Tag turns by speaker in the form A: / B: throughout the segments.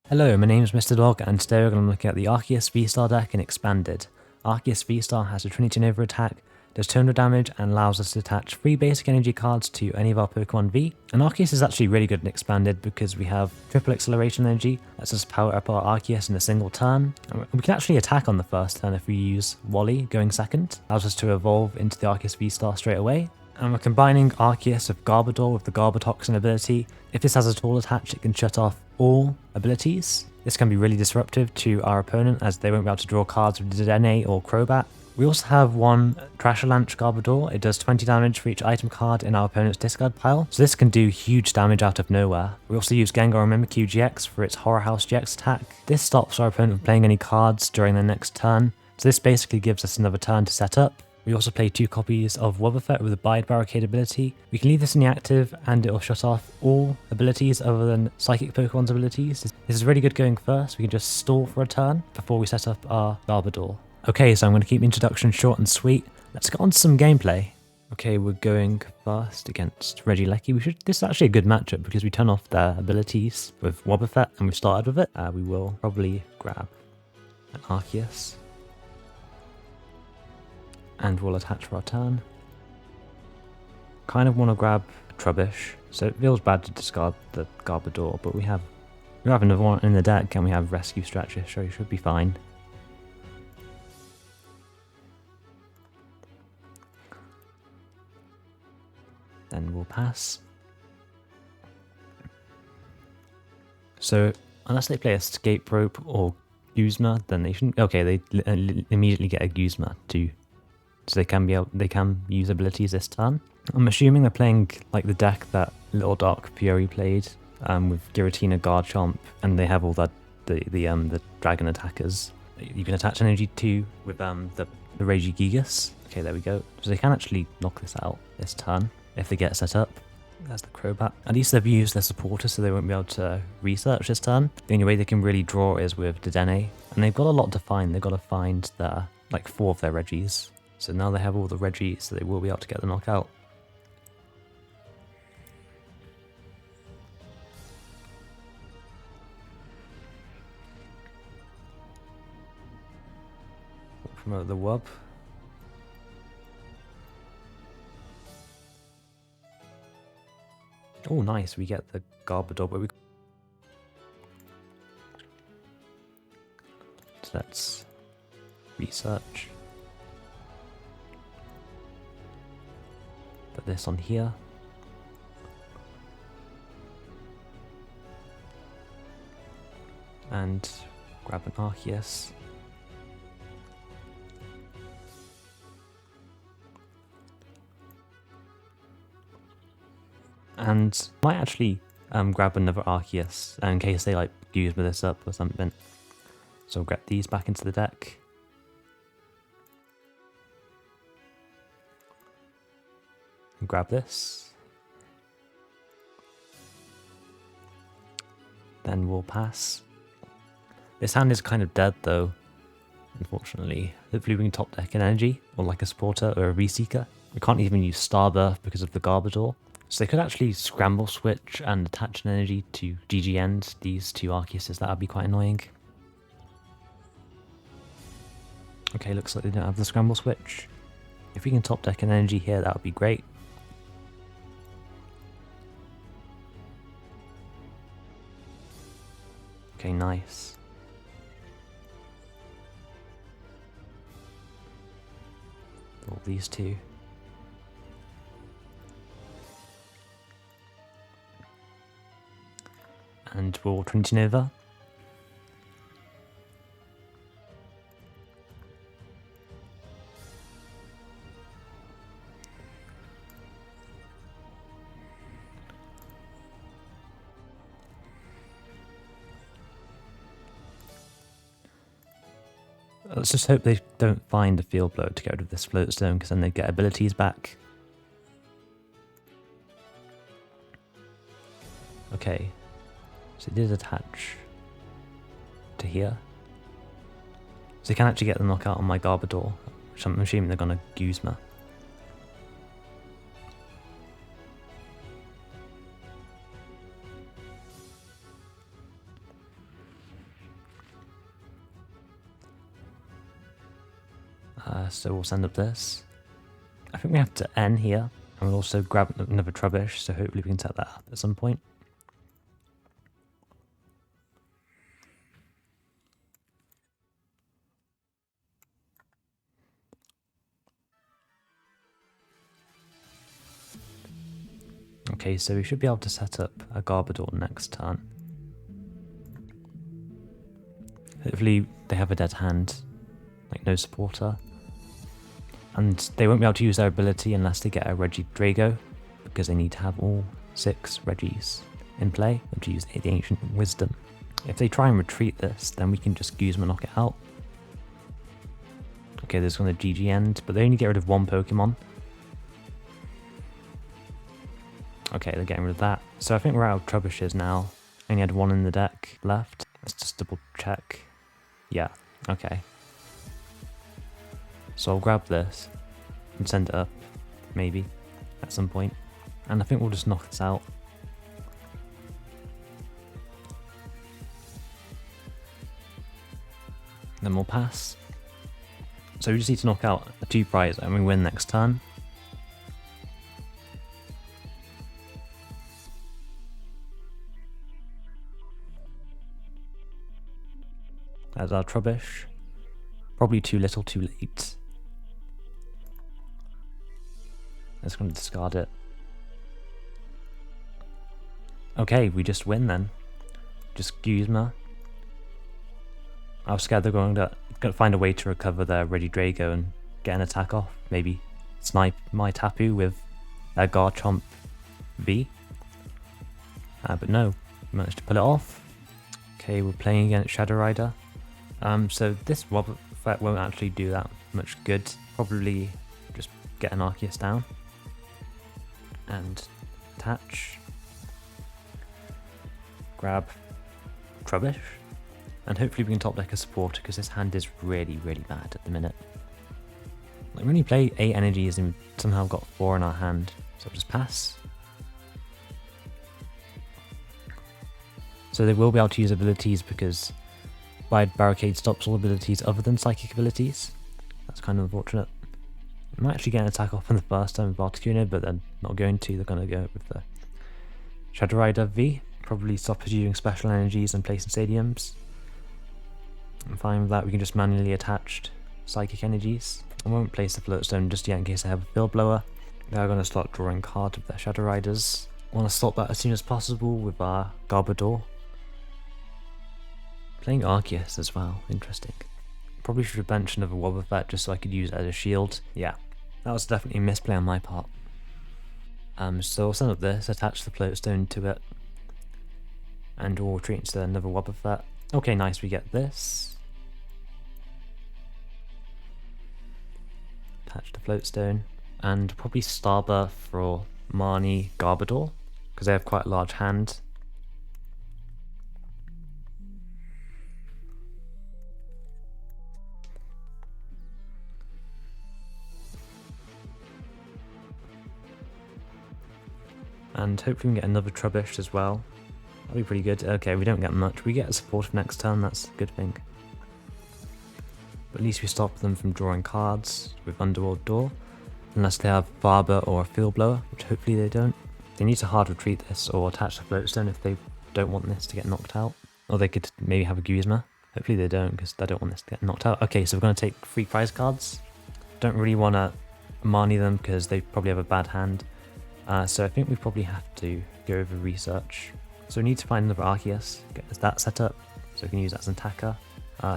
A: Hello, my name is Mr. Dog, and today we're going to look at the Arceus V-STAR deck in Expanded. Arceus V-STAR has a Trinity Nova attack, does 200 damage, and allows us to attach 3 basic energy cards to any of our Pokemon V. And Arceus is actually really good in Expanded because we have triple acceleration energy, lets us power up our Arceus in a single turn. And we can actually attack on the first turn if we use Wally going second, allows us to evolve into the Arceus V-STAR straight away. And we're combining Arceus with Garbodor with the Garbotoxin ability. If this has a tool attached, it can shut off all abilities. This can be really disruptive to our opponent as they won't be able to draw cards with Dedenne or Crobat. We also have one Trashalanche Garbodor. It does 20 damage for each item card in our opponent's discard pile, so this can do huge damage out of nowhere. We also use Gengar Mimikyu-GX for its Horror House GX attack. This stops our opponent from playing any cards during their next turn, so this basically gives us another turn to set up. We also play 2 copies of Wobbuffet with a Bide Barricade ability. We can leave this in the active and it will shut off all abilities other than Psychic Pokemon's abilities. This is really good going first. We can just stall for a turn before we set up our Garbodor. Okay, so I'm going to keep the introduction short and sweet. Let's get on to some gameplay. Okay, we're going first against Regi. This is actually a good matchup because we turn off their abilities with Wobbuffet and we've started with it. We will probably grab an Arceus. And we'll attach for our turn. Kind of want to grab a Trubbish, so it feels bad to discard the Garbodor, but we have another one in the deck and we have Rescue Stretcher, so you should be fine. Then we'll pass. So unless they play Escape Rope or Guzma, then they shouldn't. Okay, they immediately get a Guzma too. So they can use abilities this turn. I'm assuming they're playing like the deck that Little Dark Fury played, with Giratina, Garchomp, and they have all that the dragon attackers. You can attach energy to with the Regi Gigas. Okay, there we go. So they can actually knock this out this turn if they get set up. There's the Crobat. At least they've used their supporter, so they won't be able to research this turn. The only way they can really draw is with Dedenne, and they've got a lot to find. They've got to find like 4 of their Regis. So now they have all the Regi, so they will be able to get the knockout. Promote the Wob. Oh, nice, we get the Garbodor, but so let's research. Put this on here. And grab an Arceus. And might actually grab another Arceus in case they like use this up or something. So I'll grab these back into the deck. And grab this. Then we'll pass. This hand is kind of dead though, unfortunately. Hopefully we can top deck an energy, or like a supporter or a Reseeker. We can't even use Star Burst because of the Garbodor. So they could actually scramble switch and attach an energy to GG end these 2 Arceuses. That would be quite annoying. Okay, looks like they don't have the scramble switch. If we can top deck an energy here, that would be great. Okay, nice. All these 2. And we'll Trinity Nova. Let's just hope they don't find a Field Blower to get rid of this Float Stone, because then they get abilities back. Okay, so it did attach to here. So they can actually get the knockout on my Garbodor, which I'm assuming they're going to Guzma. So we'll send up this. I think we have to N here, and we'll also grab another Trubbish, so hopefully we can set that up at some point. Okay, so we should be able to set up a Garbodor next turn. Hopefully they have a dead hand, like no supporter. And they won't be able to use their ability unless they get a Regi Drago, because they need to have all 6 Regis in play and to use the Ancient Wisdom. If they try and retreat this, then we can just Guzma knock it out. Okay, there's going to GG end, but they only get rid of 1 Pokemon. Okay, they're getting rid of that. So I think we're out of Trubbishes now. Only had 1 in the deck left. Let's just double check. Yeah, okay. So I'll grab this and send it up, maybe, at some point. And I think we'll just knock this out. Then we'll pass. So we just need to knock out a 2 prize and we win next turn. That's our Trubbish. Probably too little, too late. Let's going to discard it. Okay, we just win then. Just Guzma. I was scared they're going to find a way to recover their Regi Drago and get an attack off. Maybe snipe my Tapu with their Garchomp V. But no, we managed to pull it off. Okay, we're playing against Shadow Rider. So this Wobbuffet won't actually do that much good. Probably just get an Arceus down and attach, grab Trubbish, and hopefully we can top deck a supporter because this hand is really, really bad at the minute. Like, we only play 8 energies and somehow got 4 in our hand, so I'll just pass. So they will be able to use abilities because Wide Barricade stops all abilities other than psychic abilities. That's kind of unfortunate. I might actually get an attack off in the first turn with Articuno, but they're not going to. They're going to go with the Shadow Rider V. Probably stop us using special energies and placing stadiums. I'm fine with that. We can just manually attach psychic energies. I won't place the Float Stone just yet in case I have a Field Blower. They're going to start drawing cards with their Shadow Riders. I want to stop that as soon as possible with our Garbodor. Playing Arceus as well, interesting. Probably should have benched another Wobbuffet just so I could use it as a shield. Yeah, that was definitely a misplay on my part. So I'll send up this, attach the Float Stone to it, and we'll retreat into another Wobbuffet. Okay, nice, we get this. Attach the Float Stone, and probably Starburst for Marnie Garbodor, because they have quite a large hand. And hopefully we can get another Trubbish as well. That'll be pretty good. Okay, we don't get much. We get a supportive next turn, that's a good thing. But at least we stop them from drawing cards with Underworld Door. Unless they have Barber or a Field Blower, which hopefully they don't. They need to hard retreat this or attach the Float Stone if they don't want this to get knocked out. Or they could maybe have a Guzma. Hopefully they don't, because they don't want this to get knocked out. Okay, so we're going to take 3 prize cards. Don't really want to Marnie them because they probably have a bad hand. So I think we probably have to go over research. So we need to find another Arceus, get that set up, so we can use that as an attacker.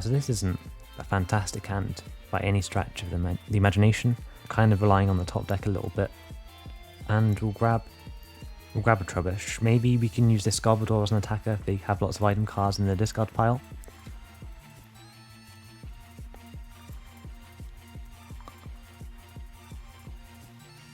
A: So this isn't a fantastic hand by any stretch of the imagination. Kind of relying on the top deck a little bit. And we'll grab a Trubbish. Maybe we can use this Garbodor as an attacker if they have lots of item cards in their discard pile.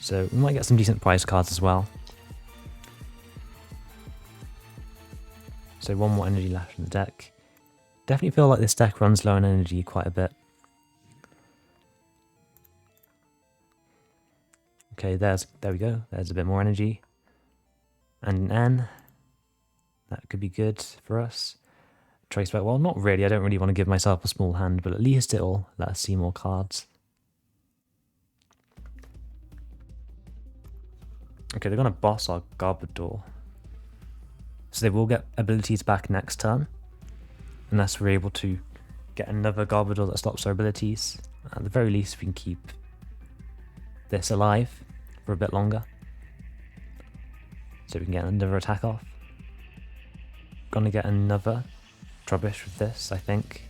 A: So we might get some decent prize cards as well. So 1 more energy left in the deck. Definitely feel like this deck runs low on energy quite a bit. Okay, there we go. There's a bit more energy. And an N. That could be good for us. Choice Belt, well, not really. I don't really want to give myself a small hand, but at least it'll let us see more cards. Okay, they're going to boss our Garbodor. So they will get abilities back next turn. Unless we're able to get another Garbodor that stops our abilities. At the very least, we can keep this alive for a bit longer. So we can get another attack off. Gonna get another Trubbish with this, I think.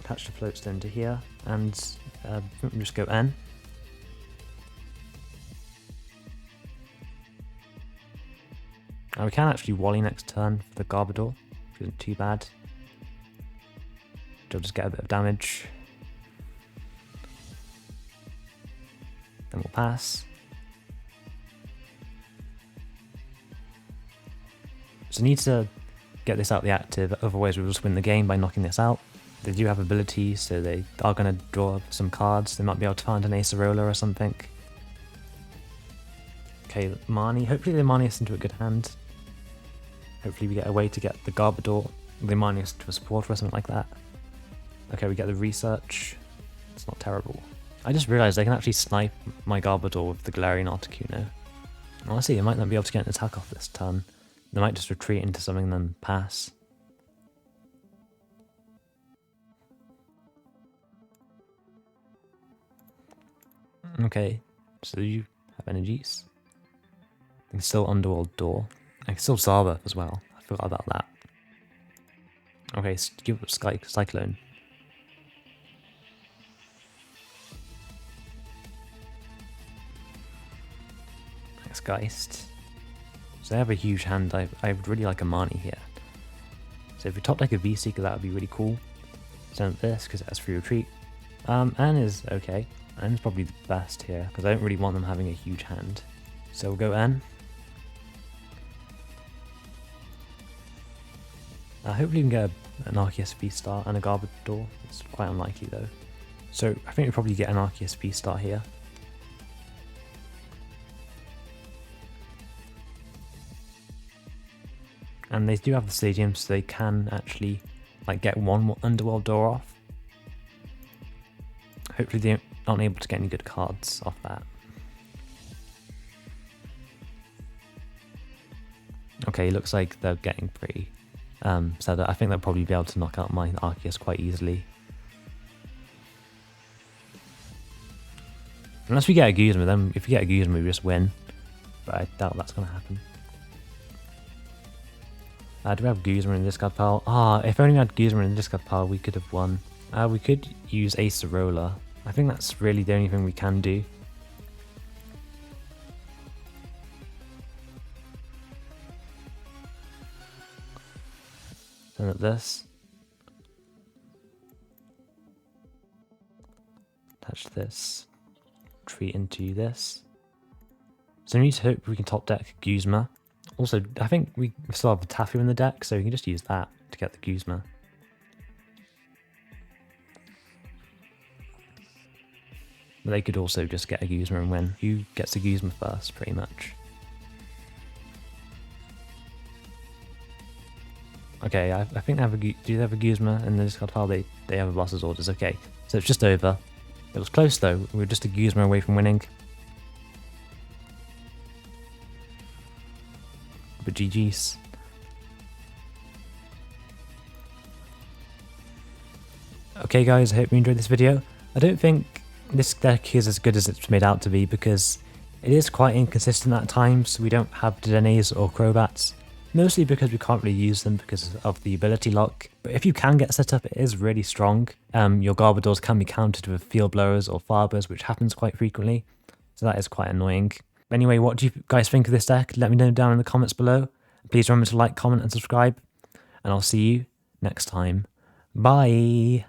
A: Attach the Float Stone to here, and just go N. Now we can actually Wally next turn for the Garbodor, which isn't too bad. They'll just get a bit of damage. Then we'll pass. So need to get this out the active, otherwise we'll just win the game by knocking this out. They do have abilities, so they are going to draw some cards. They might be able to find an Acerola or something. Okay, Marnie. Hopefully they Marnie us into a good hand. Hopefully we get a way to get the Garbodor. They Marnie us to a supporter or something like that. Okay, we get the research. It's not terrible. I just realised I can actually snipe my Garbodor with the Galarian Articuno. Honestly, I might not be able to get an attack off this turn. They might just retreat into something and then pass. Okay, so you have energies. I can still Underworld Door. I can still Zaba as well. I forgot about that. Okay, so give up Cyclone. Thanks, Geist. So they have a huge hand. I would really like a Marnie here. So if we top deck a V-Seeker, that would be really cool. Send this because it has free retreat. Anne is okay. Anne's probably the best here because I don't really want them having a huge hand. So we'll go Anne. Hopefully we can get an Arceus V-Star and a Garbodor. It's quite unlikely though. So I think we probably get an Arceus V-Star here. And they do have the stadium, so they can actually like get one Underworld Door off. Hopefully they aren't able to get any good cards off that. Okay, looks like they're getting pretty so I think they'll probably be able to knock out my Arceus quite easily. Unless we get a Guzma, then if we get a Guzma we just win. But I doubt that's going to happen. Do we have Guzma in the discard pile? If only we had Guzma in the discard pile we could have won. We could use Acerola. I think that's really the only thing we can do. Send up this. Attach this. Retreat into this. So we need to hope we can top deck Guzma. Also, I think we still have the Tapu in the deck, so we can just use that to get the Guzma. But they could also just get a Guzma and win. Who gets a Guzma first, pretty much. Okay, I think they have do they have a Guzma in the discard pile? They have a Boss's Orders, okay. So it's just over. It was close though, we were just a Guzma away from winning. But GG's. Okay guys, I hope you enjoyed this video. I don't think this deck is as good as it's made out to be because it is quite inconsistent at times. We don't have Dedenes or Crobats. Mostly because we can't really use them because of the ability lock. But if you can get set up, it is really strong. Your Garbodors can be countered with Field Blowers or Farbers, which happens quite frequently. So that is quite annoying. Anyway, what do you guys think of this deck? Let me know down in the comments below. Please remember to like, comment and subscribe. And I'll see you next time. Bye!